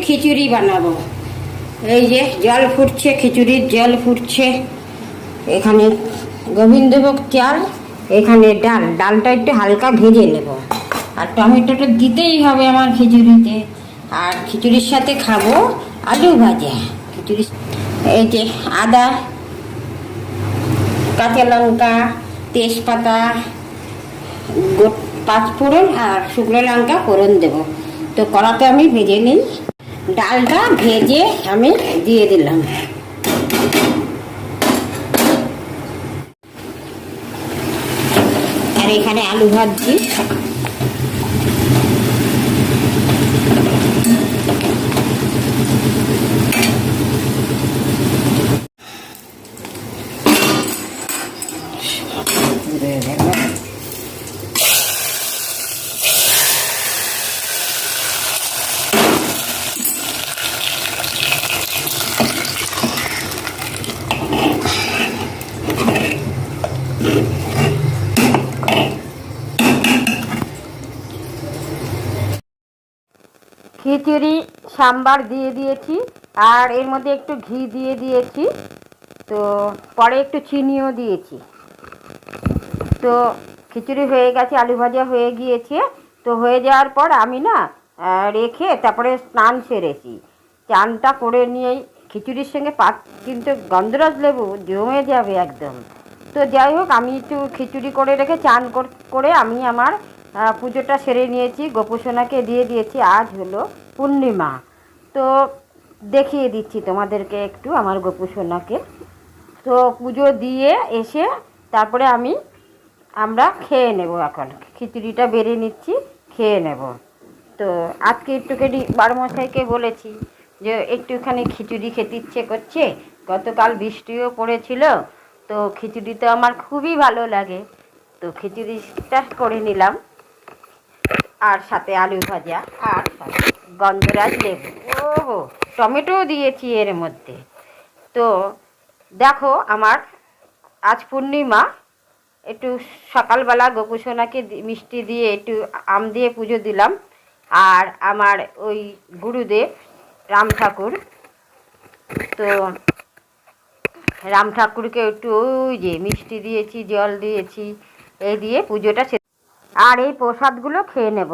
খিচুড়ি বানাবো। এই যে জল ফুটছে, খিচুড়ির জল ফুটছে। এখানে গোবিন্দভোগ চাল, এখানে ডালটা একটু হালকা ভেজে নেব। আর টমেটোটা দিতেই হবে আমার খিচুড়িতে। আর খিচুড়ির সাথে খাবো আলু ভাজা। খিচুড়ি এই যে আদা, কাঁচা লঙ্কা, তেজপাতা, পাঁচফোড়ন আর শুকনো লঙ্কা ফোড়ন দেবো। তো কড়াতে আমি ভেজে নিই। ডালটা ভেজে আমি দিয়ে দিলাম। আর এখানে আলু ভাজছি। খিচুড়ি সাম্বার দিয়ে দিয়েছি, আর এর মধ্যে একটু ঘি দিয়ে দিয়েছি। তো পরে একটু চিনিও দিয়েছি। তো খিচুড়ি হয়ে গেছে, আলু ভাজা হয়ে গিয়েছে। তো হয়ে যাওয়ার পর আমি না রেখে তারপরে স্নান সেরেছি। চানটা করে নিয়েই খিচুড়ির সঙ্গে কিন্তু গন্ধরাজ লেবু জমে যাবে একদম। তো যাই হোক, আমি একটু খিচুড়ি করে রেখে চান করে আমি আমার পুজোটা সেরে নিয়েছি। গোপুসোনাকে দিয়ে দিয়েছি। আজ হলো পূর্ণিমা। তো দেখিয়ে দিচ্ছি তোমাদেরকে একটু আমার গোপুসোনাকে। তো পুজো দিয়ে এসে তারপরে আমরা খেয়ে নেব। এখন খিচুড়িটা বেড়ে নিচ্ছি, খেয়ে নেব। তো আজকে একটুখানি বারমশাইকে বলেছি যে একটুখানি খিচুড়ি খেতে ইচ্ছে করছে। গতকাল বৃষ্টিও পড়েছিল, তো খিচুড়ি তো আমার খুবই ভালো লাগে। তো খিচুড়িটা করে নিলাম, আর সাথে আলু ভাজা, আর গন্ধরাজ লেবু, ওহো টমেটোও দিয়েছি এর মধ্যে। তো দেখো, আমার আজ পূর্ণিমা। একটু সকালবেলা গোপুসোনাকে মিষ্টি দিয়ে একটু আম দিয়ে পুজো দিলাম। আর আমার ওই গুরুদেব রাম ঠাকুর, তো রাম ঠাকুরকে একটু ওই যে মিষ্টি দিয়েছি, জল দিয়েছি, এই দিয়ে পুজোটা। আর এই প্রসাদগুলো খেয়ে নেব।